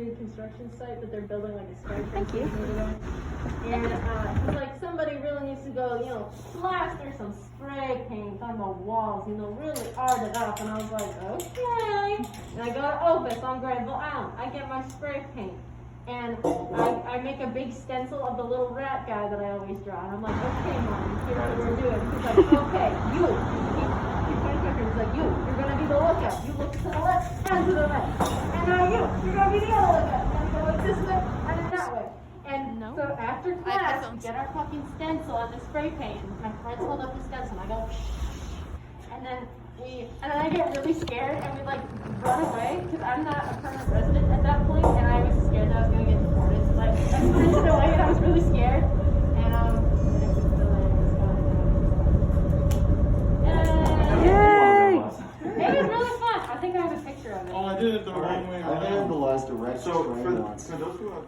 new construction site that they're building like a skyscraper. Thank you. And he's like, somebody really needs to go, plaster some spray paint on the walls, really art it up. And I was like, okay. And I go to Opus on Granville Island. I get my spray paint. And I make a big stencil of the little rat guy that I always draw. And I'm like, okay, Mom, here's what we're doing. He's like, okay, you. He points back and he's like, you're going to be the lookout. You look to the left and to the right. And now you're going to be the other lookout. You're going to go like this way and then that way. And so after class, we get our fucking stencil and the spray paint. And my friends hold up the stencil and I go, shh. And then I get really scared and we like run away because I'm not a permanent resident at that point, and I was scared that I was gonna get deported. So like I sprinted away and I was really scared. And Yay! It was really fun. I think I have a picture of it. Oh, I did it the wrong way. I vandalized a wrecked So train for once. those who have